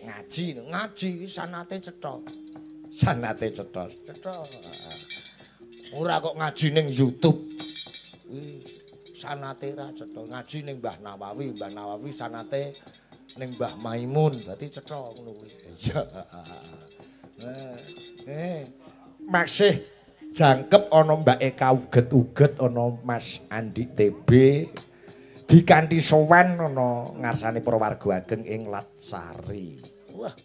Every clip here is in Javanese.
Ngaji iki sanate cetha. Sanate cetha. Ora kok ngaji ning YouTube. Kuwi sanate ra cetha. Ngaji ning Mbah Nawawi sanate ning Mbah Maimun. Dadi cetha ngono kuwi. Iya. Masih jangkep ana Mbak Eka uget-uget ana Mas Andi TB dikanthi sowan ana ngarsane Prawarga Ageng ing Latsari. Wah.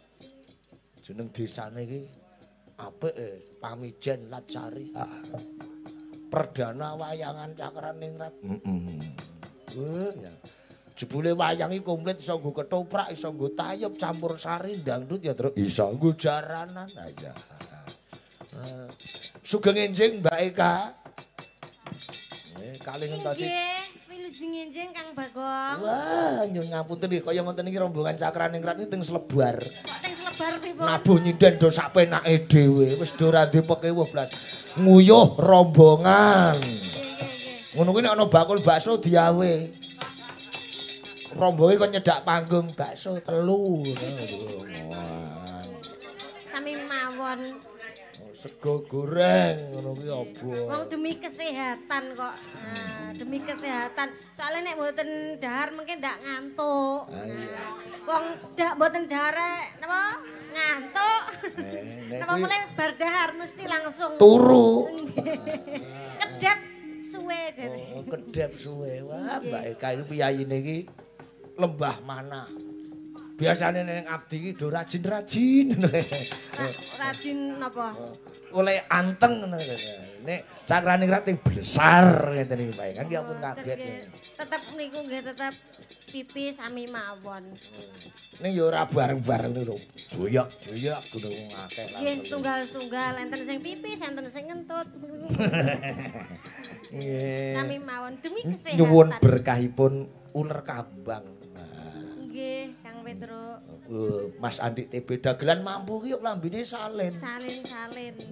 Jeneng desane iki apik Pamijen Latsari. Perdana wayangan Cakraningrat. Jebule wayang iki komplit iso nggo ketoprak, iso nggo tayub campur sari dangdut ya terus iso nggo jaranan. Ya. Sugeng enjing Mbak Eka. Kali ngentosi. Nggih, wilujeng enjing Kang Bagong. Wah, nyun ngapunten nggih kaya ngoten iki rombongan Cakraningrat iki teng Slebar. Kok teng Slebar pripun? Nabuh nyinden do sak penake dhewe, wis do ora dipekewuh blas. Nguyuh rombongan. Nggih. Ngono kuwi nek ana bakul bakso diawe. Rombonge kok nyedak panggung bakso 3. Sami mawon. Sego goreng ngono kuwi apa? Wong demi kesehatan kok. Demi kesehatan. Soalnya nek mboten dahar mungkin ndak ngantuk. Wong ndak mboten dahar napa? Ngantuk. Napa mulai bar dahar mesti langsung turu. Kedep suwe jare. Oh, kedep suwe. Wah, Mbak Eka iki piyayine iki lembah mana? Biasane ning abdi iki do rajin-rajin. Rajin napa? Oleh anteng ngono. Nek Cakraningrat ing besar ngeten iki Pak. Kan ki ampun kaget. Tetep niku nggih tetep pipis sami mawon. Ning ya ora bareng-bareng lho. Joyok-joyok kudu wong akeh lah. Nggih setunggal-setunggal enten sing pipis, enten sing ngentut. Nggih. Sami mawon demi kesehatan. Nyuwun berkahipun uler kambang. Nggih, Kang Petruk. Mas Andi TB dagelan mampu ki kok lambene salin. Salin.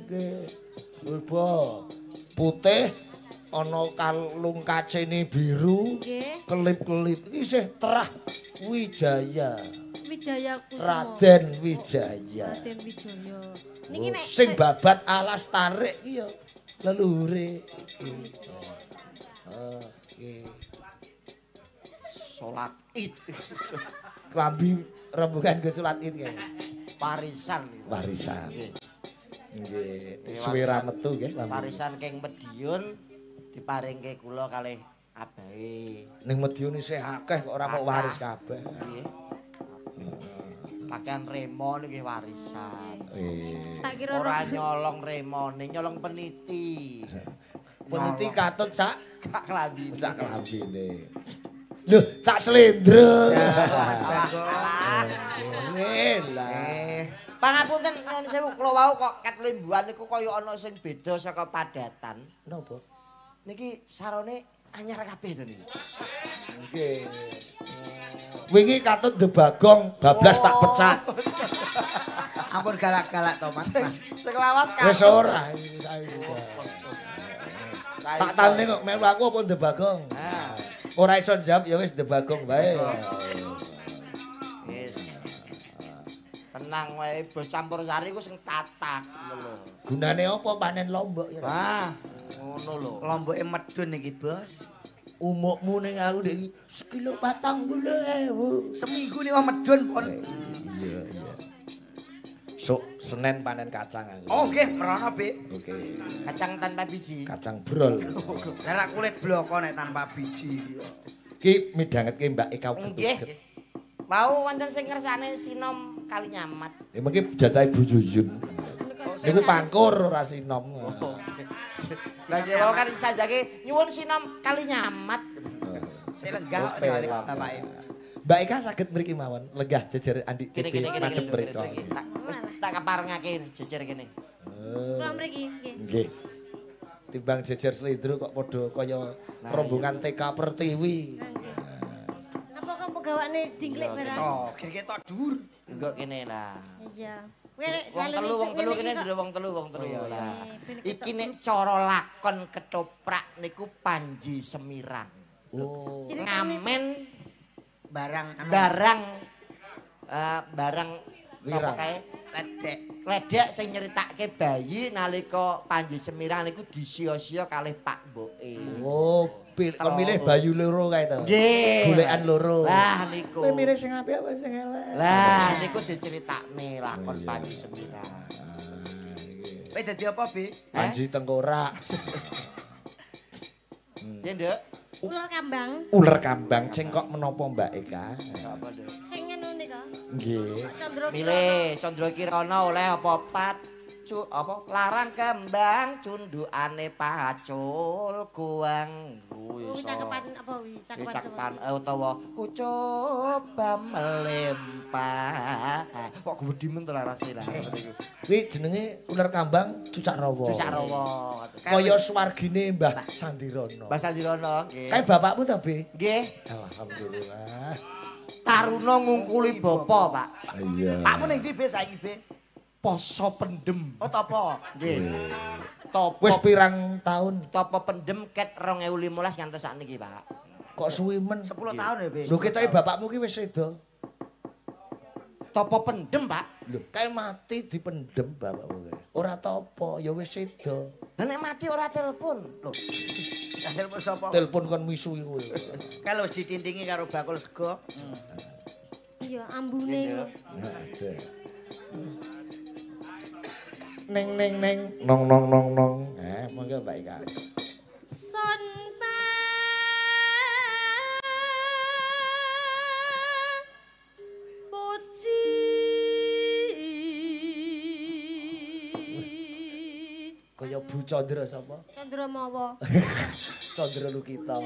Nggih. Wibo putih ana kalung kacene biru. Nggih. Kelip-kelip iki isih terah Wijaya. Wijaya Kusuma. Raden Wijaya. Raden Wijaya. Niki nek sing babat alas tarik ki ya leluhure iki. Nggih. Salat Id. Klambi rembugan ke salat Id kae. Warisan. Nggih. Suwe ra metu nggih. Warisan keng Medion diparingke kula kalih abahe. Ning Medion isih akeh kok ora kok waris kabeh. Nggih. Pakaian remo niki warisan. tak kira Ora nyolong remone, nyolong peniti. Peniti katut sak klambine. Sak klambine. Lho, sak slendro. Pangapunten nyuwun sewu kula wau kok ket lembuan niku kaya ana sing beda saka padatan. Napa? Niki sarone anyar kabeh to niki. Nggih. Wingi katut Debagong bablas tak pecah. Ampun galak-galak to Mas. Sing lawas Wis ora. Tak tane kok melu aku apa Debagong. Ora iso jawab ya wis Debagong bae. Wis. Tenang wae bos campur sari ku sing tatak lho. Gunane apa panen lombok ya? Wah, ngono lho. Lomboke medun iki, Bos. Umukmu ning aku nek sekilo 40.000. Seminggu nih wah medun pon. Iya. Sok Senin panen kacang aku. Oh nggih, merono, Bik. Oke. Kacang tanpa biji. Kacang brol. Lah kulit bloko nek tanpa biji iki. Ki midhangetke Mbak Eka Nggih. Mau wonten sing ngersane sinom kali nyamat. Ya mengki jajahe Bu Yuyun. Niku pangkur ora sinom. Lah kira kan sajake nyuwun sinom kali nyamat. Saya lenggah kok bapake. Mbak Eka saged mriki mawon, lenggah jejer Andi Kene TV madhep mriko. Tak keparengake jejer kene. kula mriki nggih. Nggih. Timbang jejer slendro kok padha kaya rombongan TK Pertiwi. Apa kok pegawane dingklik barang? Oh, kene tok dhuwur. Engko kene lah. Iya. Kowe nek Wong telu kene ndro wong telu lah. Iki nek cara lakon ketoprak niku Panji Semirang. Oh. Ngamen Barang barang barang Wirang. apa kae ledek sing nyeritake bayi nalika Panji Semirang niku disia-sia kalih Pak Mboke. Oh, milih bayu loro kae to. Nggih. Golekan loro. Lah niku. Kowe milih sing apik apa sing elek? Lah niku diceritakne lakon Panji Semirang. Kowe dadi apa, Bi? Panji tengkorak. Piye, Nduk? Ular kambang. Ular kambang sing kok menapa Mbak Eka? Apa, Nduk? Sing ngono niku. Nggih. Candra Milih Candra Kirana oleh apa apa larang kembang cundukane pacul kuang kuwi cakepan apa wi cakepan utawa ku coba melempah kok gedhi men to larase lah Kuwi jenenge ular kambang Cucak Rawa. Cucak Rawa kaya swargine Mbah Sandirana. Mbah Sandirana nggih Kae bapakmu to, Bi? Nggih Alhamdulillah. Taruna ngungkuli bapa, Pak. Iya. Pakmu ning ndi, Bi, saiki, Bi? Poso pendem. Oh, topo. Nggih. Topo Wis pirang tahun? Topo pendem ket 2015 ngantos sakniki, Pak. Kok suwi men? 10 tahun ya, Bi. Lho ketoke bapakmu ki wis sedo. Topo pendem, Pak. Lho, kae mati dipendem bapakmu kae. Ora topo, ya wis sedo. Lah nek mati ora telepon. Lho, Telepon sapa? Telepon kon misui kowe. Kalau wis ditindingi karo bakul sego. Iya, ambune lho. Neng neng neng nong nong nong nong. Monggo Mbak Ika. Son puji Kaya Bu Chandra sapa? Candra Mawa. Chandra Lukita.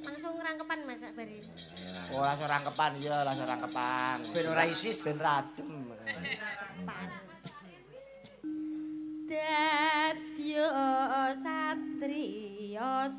Langsung rangkepan Mas bari. oh langsung rangkepan iya, langsung rangkepan. Ben ora isis. Ben radem. Dadya satriya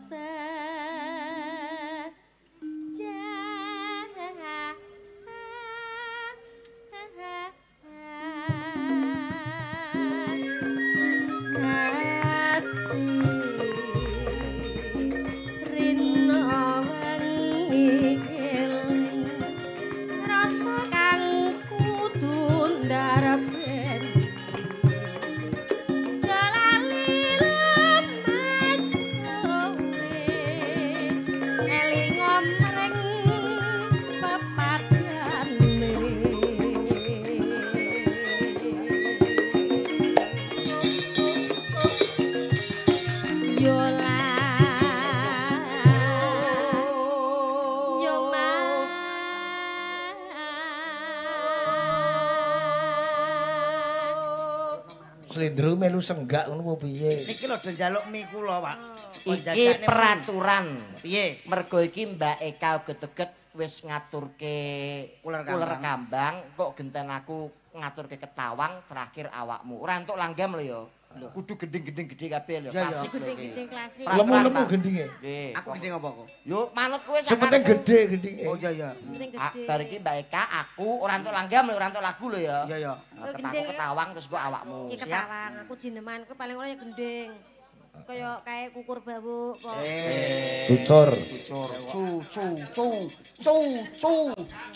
Slendro melu senggak ngono piye? Niki lho do njaluk mie kula, Pak. Iki peraturan. Piye? Mergo iki Mbak Eka uget-uget wis ngaturke Ular kambang, kok genten aku ngaturke ketawang terakhir awakmu. Ora entuk langgam lho ya. Kudu gending-gending gede kabeh lho. Klasik lho iki. Gede-gede klasik. Lemu-lemu gendinge. Nggih. Aku gending apa kok? Yo manut kowe Sing penting gede gendinge. Oh iya iya. Penting gede. Bar iki Mbak Eka aku ora entuk langgam lho, ora entuk lagu lho ya. Iya iya. Ketaku ketawang terus kok awakmu. Iki ketawang, aku jinemanku paling ora ya gending. Kaya kae kukur bawuk kok. Cucur.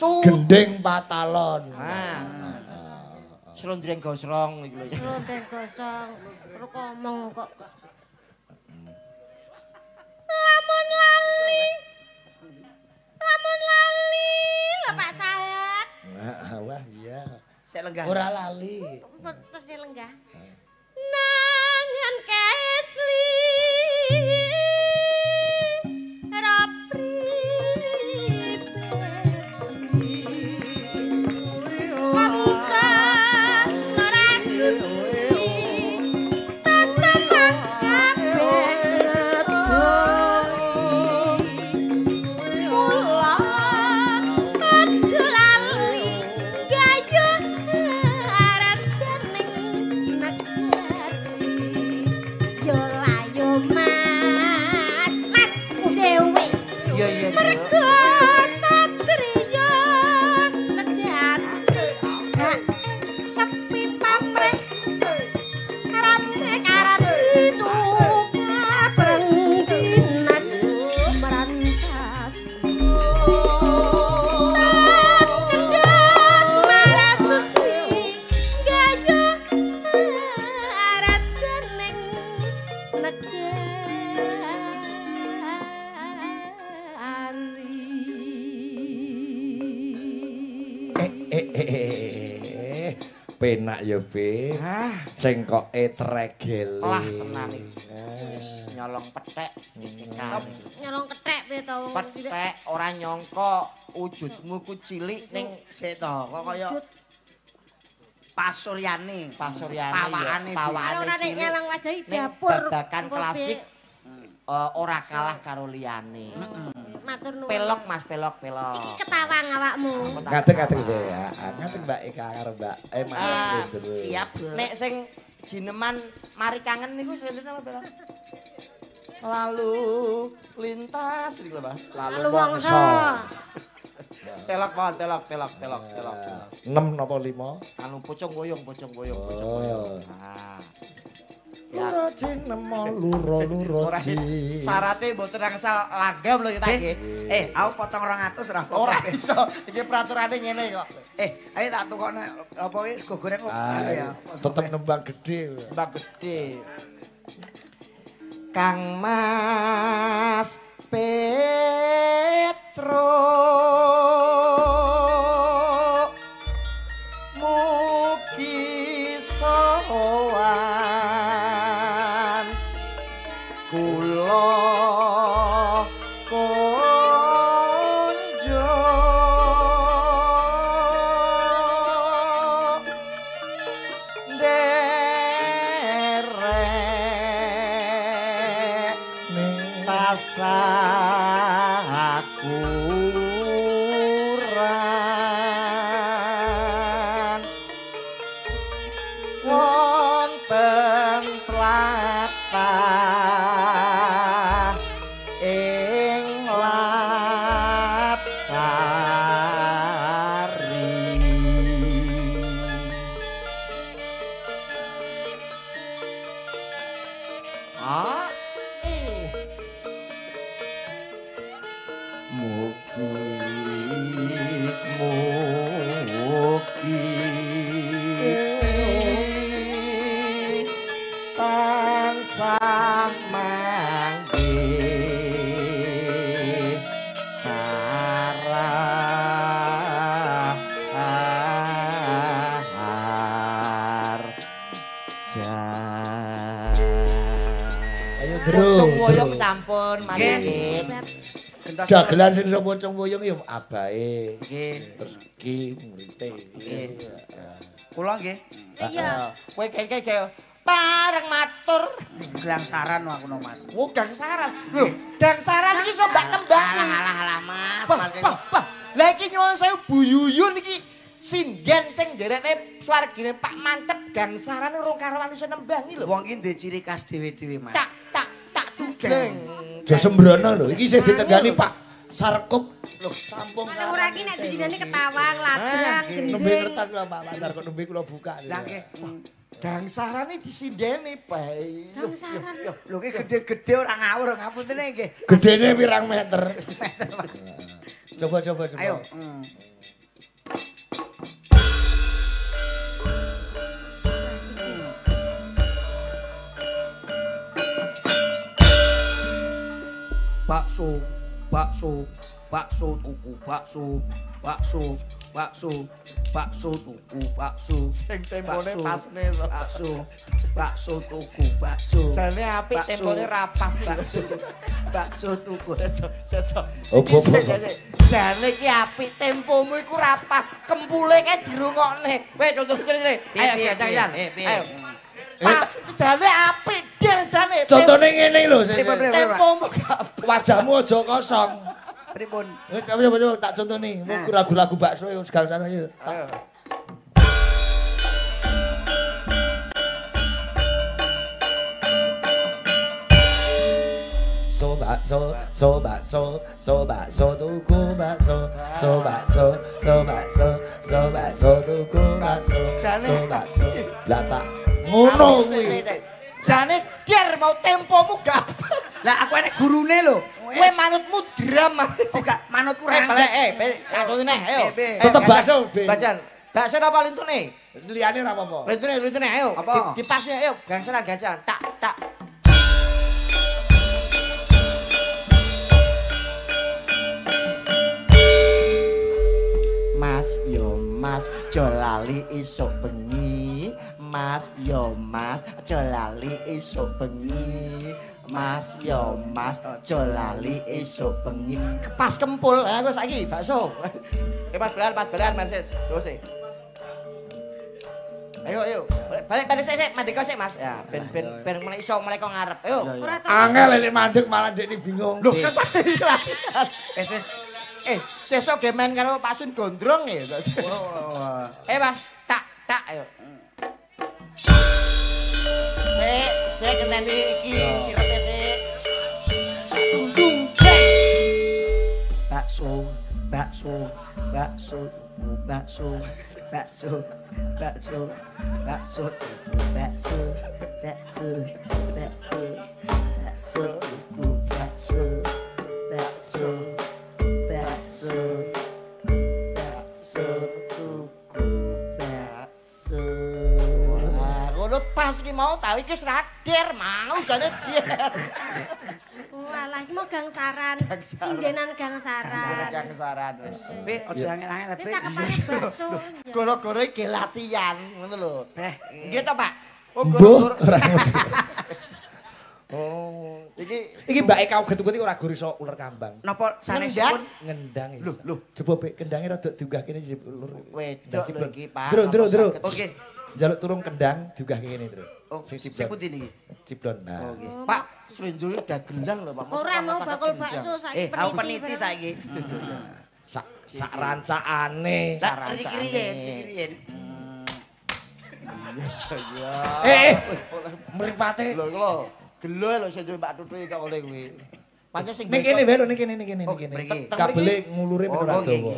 Cu. Gending patalon. Nah. Slondreng gosrong iki lho. Slondreng gosong, terus ngomong kok. Lamun lali lho Pak Sahat. Wah iya. Sik lenggah. Ora lali. Terus lenggah. Nangan kesli rapri yo Penak ya, Be. Cengkoke tregel. Lah tenan iki. Wis nyolong pethek iki kan. Nyolong kethek piye to wong Pethek ora nyangka wujudmu ku cilik ning Sik to, kok kaya Pasuryane. pawakane ora nek cilik. nyawang wajahi Ning dapur. babakan klasik ora kalah karo liyane. Matur nuwun. Pelok Mas, pelok. Iki ketawang awakmu. Ngadeg Be. Ngadeg Mbak Eka karo Mbak Mas. Siap, Bos. Nek sing jineman mari kangen niku sinten apa pelok? Lalu lintas iki lho, Mas. Lalu wangsa. Pelok mohon, pelok. 6 napa 5? Anu pocong goyong. Oh. Nah. Luro cinema luro Ora ji. syarate mboten angsal langgam lho kita iki. Aku potong 200 ora Ora apa-apa. iso. Iki peraturane ngene kok. Ayo tak tukokno apa iki sego goreng kok ya. Tetep nembang gede. Mbak gede. Kang Mas Petro mugi sowan kula konjo derek tasakuran wonten tlatah ing Lapsari. Mugi tansah manggih karahar Ayo Pocong woyong sampun mangkin. Gentos. Dagelan sing sapa pocong woyong ya abahe. Nggih. Terus iki murite. Kula nggih. Iya. Kowe kengke bareng matur. Gelang saran aku no Mas. Wo gangsaran. Lho, gangsaran iki iso mbak tembangi. Alah Mas. Pah. Lah iki nyuwun sewu Bu Yuyun iki sinden sing njerekne swargine Pak Mantep gangsaran urung karuan iso nembangi lho. Wong iki duwe ciri khas dhewe-dhewe Mas. Tak tugeng. Jo sembrono lho, iki sing ditenggani Pak Sarkup. Lho, sampung Ana ora iki nek disinani ketawang, ladrang, nembe gendeng. kertas lho Pak Sarkup nembe kula buka. Lah nggih. Gangsarane disindeni bae. Gangsaran. Lho iki gede-gede ora ngawur ngapuntene nggih. Gedene pirang meter. Coba. Ayo. Bakso tuku bakso Sing tempone pasne lho. bakso tuku bakso Jane apik Bakso. tempone rapas iki. bakso tuku Sedo. Opo. Jane iki apik tempomu iku rapas, kempule kae dirungokne. Weh contoh ciri. Ayo jangan. Ayo. Pas jane apik dir jane. Contone ngene lho, Tempomu gak wajahmu aja kosong. pripun Coba tak contone. Mau lagu-lagu bakso ya segala sana ya. Ayo. Bakso tuku bakso tuku bakso blatak ngono kuwi. Jane dir mau tempomu gak. lah aku enek gurune lho Kowe manutmu dram. gak manutku Tak rangket contone ayo. Tetep bakso, Be. Bajan. Bakso apa lintune? Liyane ora apa-apa. Lintune ayo. Apa? Dipasnya ayo, gangsaran. Tak. Mas yo Mas, aja lali esuk bengi. Mas, yo Mas, aja lali esuk bengi. Mas, yo Mas, aja lali esuk bengi. Pas kempul, aku saiki bakso. Pas belan, Mas. Terus sih. Ayo. Balik sik, mandek sik, Mas. Ya, ben mulai iso mulai kok ngarep. Ayo. Angel ini mandek malah dekne bingung. Loh, kesane latihan. Wis. Sesuk ge main karo Pak Sun Gondrong ya. Mas, tak ayo. Sik ngenteni iki sirepe sik. Dung. Bakso. Pas iki mau tau iki rader mau jane dia. Walah iki mau gangsaran. Sindenan gangsaran. Gangsaran wis. Pi aja angel-angel Pi cakepane bakso. Goro-goro iki latihan ngono lho. Nggih to, Pak? Oh, goro-goro. Oh, iki mbake kau getu-getu ora guru iso uler kambang. Napa sanesipun ngendang iki. Lho. Coba Pik kendange rada diunggah kene uler. Wedok lho iki, Pak. Dro. Oke. Njaluk turun kendang diunggah kene, Tru. Oh, sing pundi niki? Ciblon. Nah. Oke. Pak, srenjul dagelan lho, Pak. Ora mau bakul bakso saiki peniti. Aku peniti saiki. Sak rancakane. Kiri-kiri. Mripate. Lho, gelo lho srenjul Pak Tutu iki kok ngene kuwi. Pancen sing ning kene wae lho, ning kene. Kabele ngulure men ora dawa.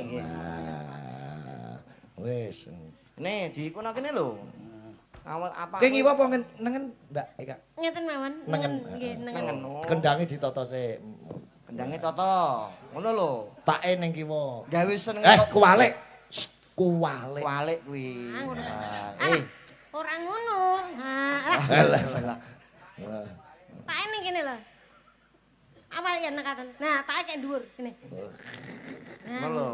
Wis. Nih, diikono kene lho. Apa? Ki ngiwa apa nengen, Mbak Eka? Ngeten mawon. Nggih, nengen. Kendange ditata sik. Kendange tata. Ngono lho. Take ning kiwa. Gawe seneng kuwalik. Kuwalik. Kuwalik kuwi. Ora ngono. Alah. Take ning kene lho. Awal ya nekaten. Nah, take kek dhuwur kene. Ngono lho.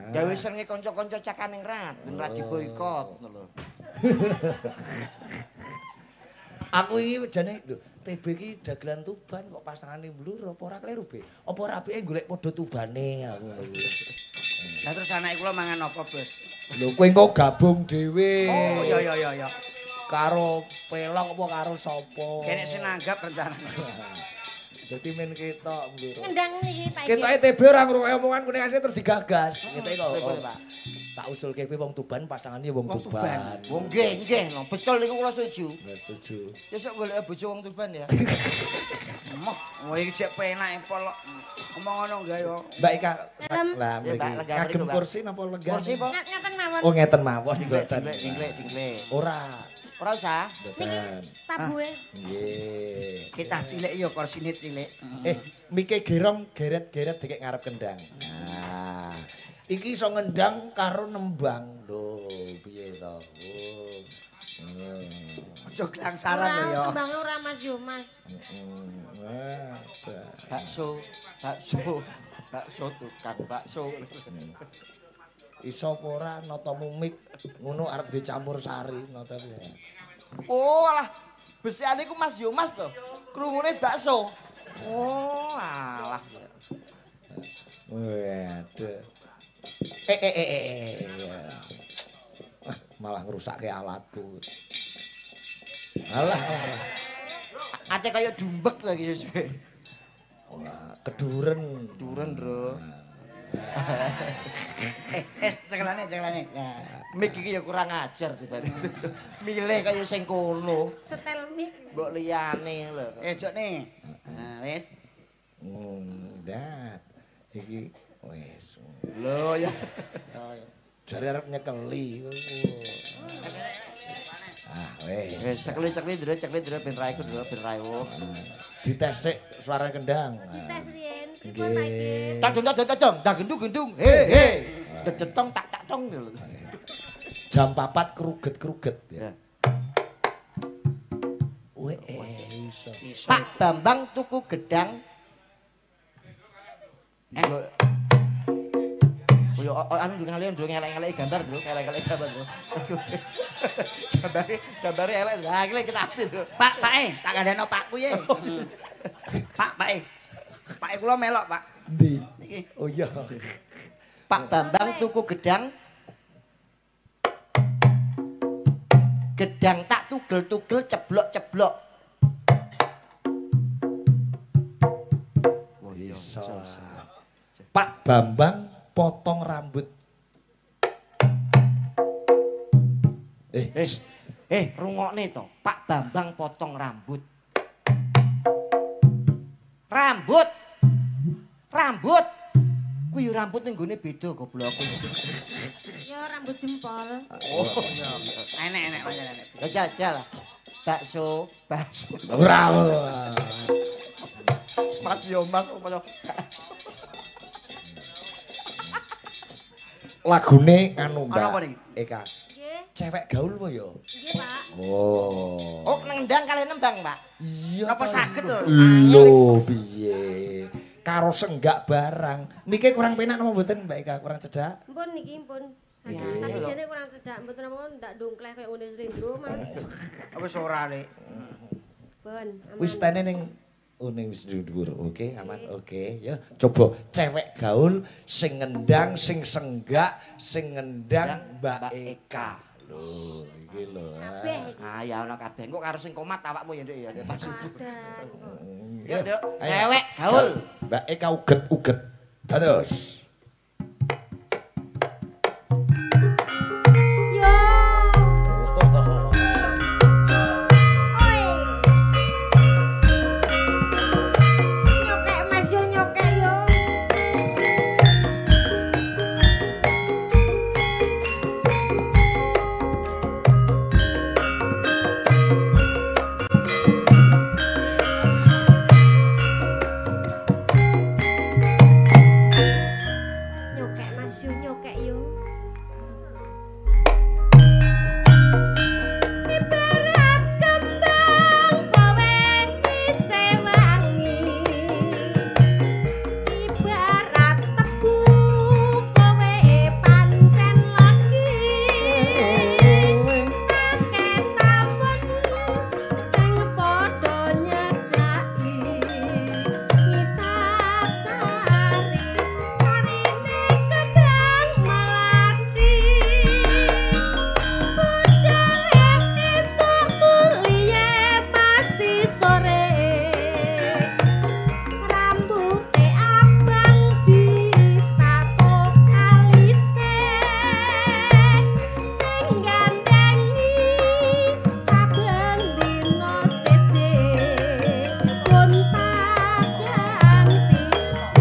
Gawe senenge kanca-kanca cakaning rat, ben ra diboikot ngono lho. Aku iki jane lho, TB iki dagelan Tuban kok pasangane mblur apa ora kleru, Be? Apa ora apike golek padha Tubane aku ngono kuwi. Lah terus anake kula mangan apa, Bos? Lho kowe engko gabung dhewe. Oh, iya. Karo pelok apa karo sapa? Kene sinanggap rencanane. Dadi men ketok mblur. Ngendang niki Pak. Ketoke TB ora ngrungokke omongan kuning asih terus digagas. Ketoke kok. Pak. Tak usulke kowe wong Tuban pasangane wong Tuban. Wong nggih, no. Betul niku kula setuju. Setuju. Besok golek bojo wong Tuban ya. Moh, iki cek penak polok. Ngomong ngono enggak yo. Mbak Ika, lah mriki. Kagem kursi napa lega? Kursi apa? Ngeten mawon. Oh ngeten mawon mboten. Dinglek. Ora usah. Niki tabuhe. Nggih. Ki cah cilik ya kursine cilik. Mike gerong geret-geret dikek ngarep kendang. Nah. Iki iso ngendang karo nembang. Lho, piye to? Aja glangsaran lho ya. Tembang ora Mas yo, Mas. Bakso tukang bakso. Iso apa ora nata mumik ngono arep dicampur sari nata. Oh, alah. Besiane iku Mas yo Mas to. Krungune bakso. Oh, alah. Waduh. Malah ngerusakke alatku. Alah. Ate kaya dumbek lagi wis. Keduren, Bro. Cekelane. Mik iki ya kurang ajar tibane. Milih kaya sing kono. Setel mik. Mbok liyane lho. Jokne. Nah, wis. Dat. Iki wis. Lho ya. Jare arep nyekeli. Wis. Cekli Dro ben raiku Dro ben raiwo. Dites sik suara kendang. Dites riyen. Pripun Pak iki? Tak gendung. He. Dedetong tak tong lho. Jam 4 kruget-kruget ya. Iso. Pak Bambang tuku gedang. yo anu ndung elek-elek gambar, Bro. Elek-elek gambar, Bro. Gambare elek. Lah iki kita apik, Bro. Pak, tak kandhano Pakku ye. Pak, Pak kula melok, Pak. Ndi? Niki. Oh iya. Pak Bambang tuku gedang. Gedang tak tugel-tugel ceblok-ceblok. Oh iya, Pak Bambang potong rambut. Rungokne to. Pak Bambang potong rambut. Rambut. Kuwi rambut ning gone beda goblok. Ya rambut jempol. Oh iya. Enek pancen. Ya jajal. Bakso. Ora. Mas yo Mas apa Lagune anu Mbak. Ana apa niki? Eka. Nggih. Cewek gaul apa ya? Nggih, Pak. Oh. Oh, nendang kali nembang, Pak. Iya. Napa saged to? Lho piye? Karo senggak barang. Niki kurang penak napa mboten Mbak Eka? Kurang cedak? Mpun niki mpun. Ya, Tapi lho. jane kurang cedak, mboten napa ndak dongkleh kaya ngene slendro malah. Wis ora, Lek. Pun. Wis tene ning ning wis dhuwur. Oke, aman. Oke, ya. Coba cewek gaul sing ngendang, sing senggak, sing ngendang Mbak Eka. Lho, iki lho. Kabeh. Ah ya ana kabeh. Engko karo sing komat awakmu ya, Nduk ya. Mas Ibu. Padan. Yuk, Nduk. Ayo. Cewek gaul. Mbak Eka uget-uget. Dados. Yo. Oi. Nyokek Mas yo nyokek yo. Nyokek Mas yo nyokek yo. Ibarat kembang kowe wise wangi, ibarat tebu kowe pancen lagi, akeh tamun sing padha nyedaki, ngisap sari sarine kembang melati. Esok mulie pasti sore, rambute abang ditato alise, sing gandengi saben dina seje, gonta ganti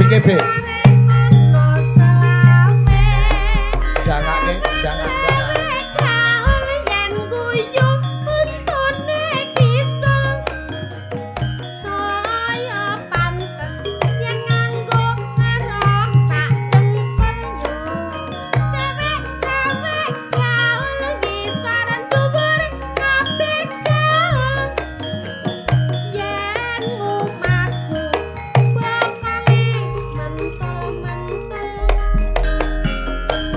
Miki Be, arek ana selawe. dangake, dangan. Yen guyu untune kisah saya pantes yen nganggo ngerok sak dengkul yo. Cewek-cewek gaul ngisaran dhuwur kabeh gaul. Yen umatku bokonge mentul-mentul.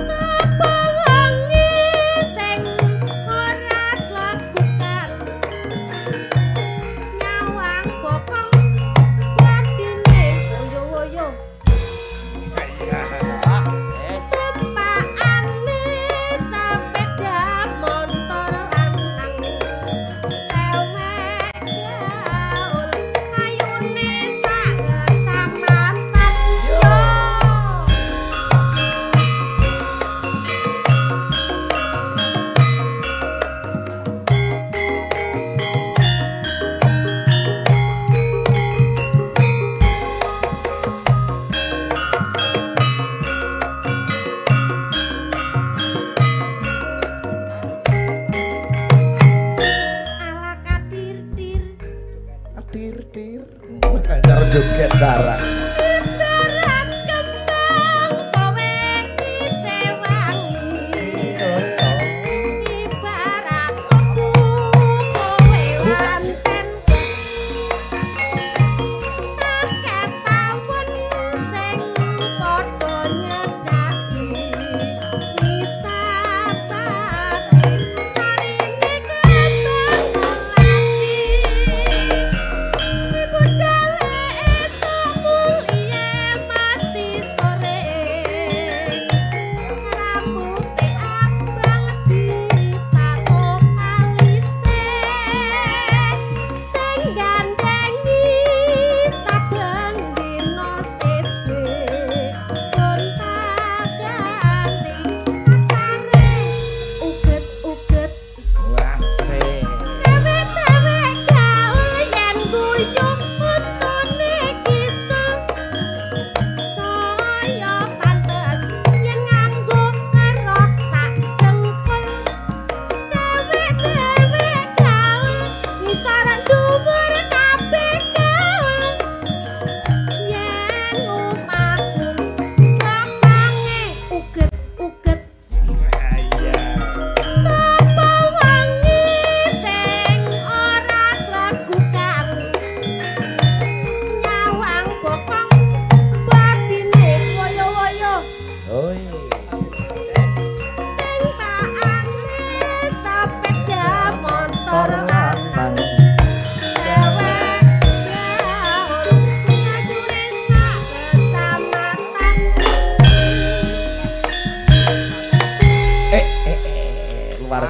Sapa wangi sing ora lakukan nyawang bokong wadine oyo-oyo tumpakane sepeda motor lantang cewek gaul ayune sak kecamatan yo. Ala kadir-dir Tir. Karo joget barang. ibarat kembang kowe wise wangi, ibarat tebu kowe pancen wis akeh taun sing padha nyedaki,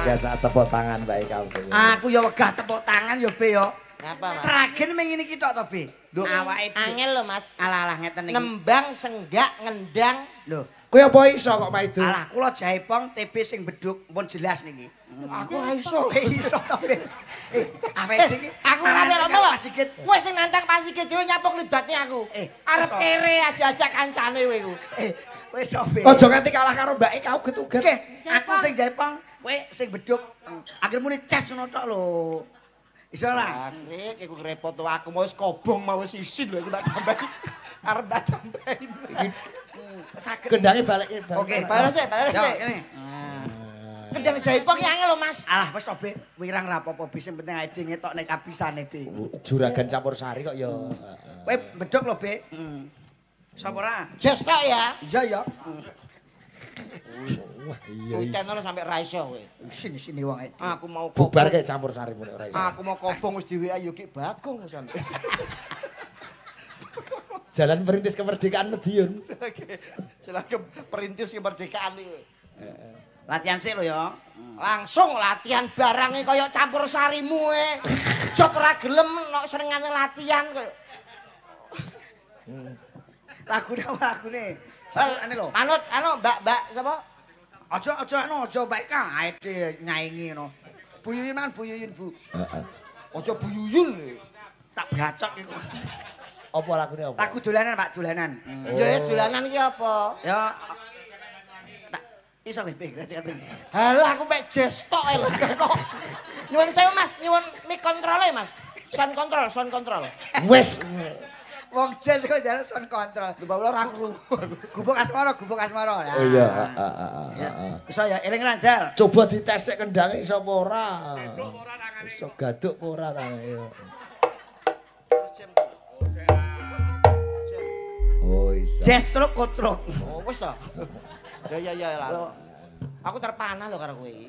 biasa tepuk tangan Mbak Eka. Aku ya wegah tepuk tangan ya Be ya. Ngapa, Mas? Seragen meng ngene iki tok to Be. Lho, Awake angel lho, Mas. alah ngeten iki. Nembang, senggak, ngendang. Lho, Kowe apa iso kok maido? alah kula jaipong TB sing beduk pun jelas niki. Aku ora iso. Iso to Be. Awake iki Aku ora melo. Sikit. Kowe sing nantang pasike dhewe nyapuk libatne aku. Arep kere aja-aja kancane kowe iku. Wis to Be. Aja nganti kalah karo Mbak Eka uget-uget. Oke, aku sing jaipong, kowe sing beduk. Akhirmu ni ces ngono tok lho. Iso ora? Akrik iku repot to aku mau wis kobong mau wis isin lho iki tak tambahi. Arep tak tambahi. Saged. Gendange balik. Oke, bales sik, bales Yo, sik. kene. Kendang jaipong ki angel lho, Mas. Alah wis to Be, wirang ra apa-apa Be, sing penting ade ngetok nek kabisane Be. Juragan campur sari kok ya. Kowe beduk lho Be. Sapa ora? Jes tok ya. Iya ya. Wah, iya. Uten ono sampe ra iso kowe. Sini wong iki. Aku mau Bubar kobong. kayak campur sari mulai ora iso. Aku mau kobong wis dhewe ayo ki Bagong wis. Jalan perintis kemerdekaan Medion. Silakan perintis kemerdekaan iki. Latihan sik lho ya. Langsung latihan barangnya kaya campur sarimu Job ora gelem nek senengane latihan kaya. Lagune apa lagune? Ane lho. Manut Mbak sapa? Aja baik ka ade nyaingi ngono. Bu Yuyun man, Bu Yuyun Bu. Heeh. Aja buyuyun. Tak bacok iku. Apa lagune apa? Lagu dolanan Pak, dolanan. Ya dolanan iki apa? Ya tak iso wis Be, grajekan. Halah aku mek jes tok lho kok. Nyuwun sewu Mas, nyuwun mic control Mas. Sound control. Wes. Wong jazz kok jalan sound control. Lho bawa ora krungu. Gubuk asmara. Ya. Oh iya, Ya. Iso ya eling lancar. Coba ditesek kendange iso apa ora? Iso gaduk apa ora ta? Oh iso. Jazz truk kotruk. Oh wis to. Ya lah. Aku terpanah lho karo kowe iki.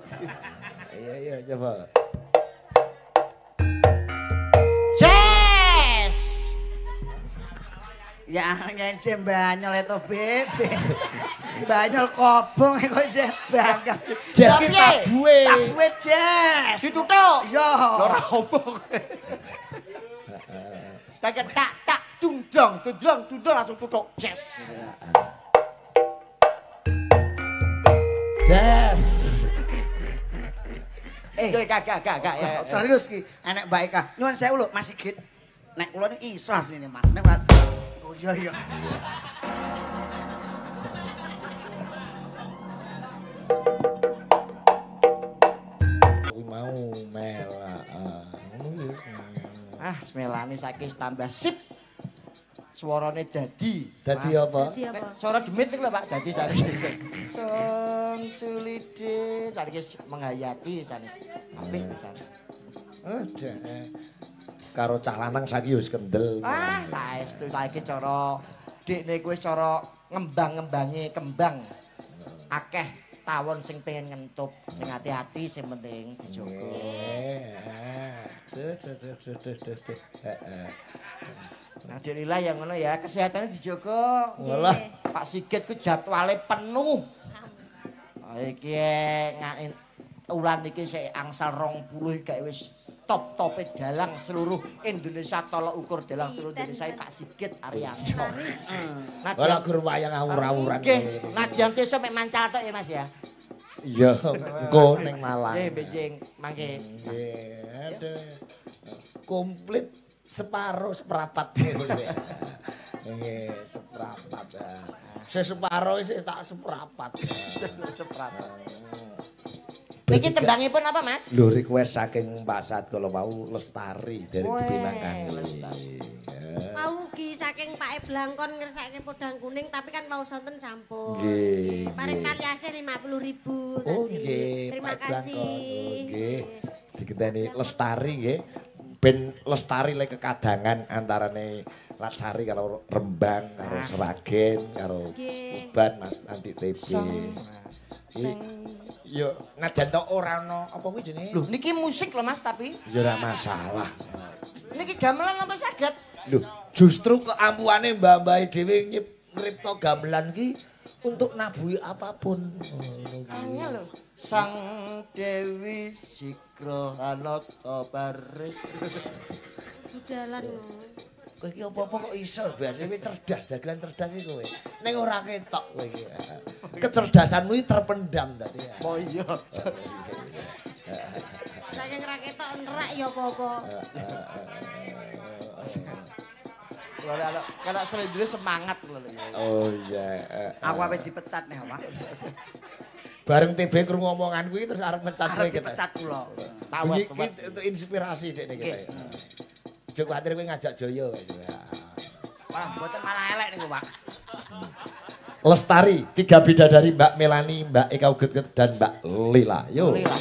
Iya coba. Jes. Ya ngene Banyol itu Bebe. Banyol kobong kok bangga. Jes ki tabuhe. Tabuhe jazz. Dituthuk. Yo. Lho ora omong. Tak dungdong langsung tuthuk jes. Jes. Gak ya. Serius ki enek Mbak Eka. Nyuwun sewu lho Mas Sigit. Nek kula niki iso asline Mas. Nek oh iya. Kuwi mau mela. Semelane saiki tambah sip. Suarane dadi. Dadi apa? Dadi apa? Suara demit iki lho Pak, dadi saiki. Song culide, saiki menghayati sanes. Apik pisan. Karo cah lanang saiki wis kendel. Saestu saiki cara dekne kuwi cara ngembang-ngembangi kembang. Akeh tawon sing pengen ngentup, sing hati-hati sing penting dijogo. Nah, Delila yang ngono ya, kesehatannya dijogo. Walah, Pak Sigit ku jadwale penuh. Iki ngain ulan iki sik angsal 20 gak wis top-tope dalang seluruh Indonesia, tolok ukur dalang seluruh Indonesia Pak Sigit Ariyanto. ora gur wayang awur-awuran. Nggih, nadyan sesuk mek mancal tok ya Mas ya. Iya, engko ning Malang. Nggih, benjing mangke. Nggih, aduh. Komplit seprapat. Nggih, seprapat. Seseparo isih tak seprapat. Seprapat. Niki tembangipun apa, Mas? Lho request saking Pak Sat kalau mau Lestari dari Pinangkani. Mau ugi saking Pak Blangkon ngersake podang kuning tapi kan mau sonten sampun. Nggih. Paring kali asih 50.000 Oh tadi. nggih, Terima Pak kasih. Blangkon. Nggih. Dikenteni Lestari nggih. Ben Lestari le kekadangan antarane Latsari karo Rembang, karo Seragen, karo Tuban Mas nanti TB. Yo najan tok ora ono apa kuwi jenenge? Lho niki musik lho Mas tapi. Ya ora masalah. Niki gamelan apa saged? Lho justru keampuane mbah-mbah dhewe ngripta gamelan ki untuk nabuhi apapun. Angel lho. Sang Dewi Sikro Hanata Baris. Budalan. Kowe iki apa-apa kok iso biasa kowe cerdas, dagelan cerdas iki kowe. Ning ora ketok kowe iki. Kecerdasanmu iki terpendam tadi ya. Oh iya. Saking ra ketok nerak ya apa-apa. Kalau selendri semangat lho. Oh iya. Aku ape dipecat nih, Pak. Bareng TB krungu omongan kuwi terus arep mecat kowe Arep kita. dipecat kula. Tawet Untuk inspirasi dekne kita. Ojo kuwatir kowe ngajak Jaya. Wah, mboten malah elek niku, Pak. Lestari, 3 bidadari Mbak Melani, Mbak Eka Uget dan Mbak Lila. Yo. Lila.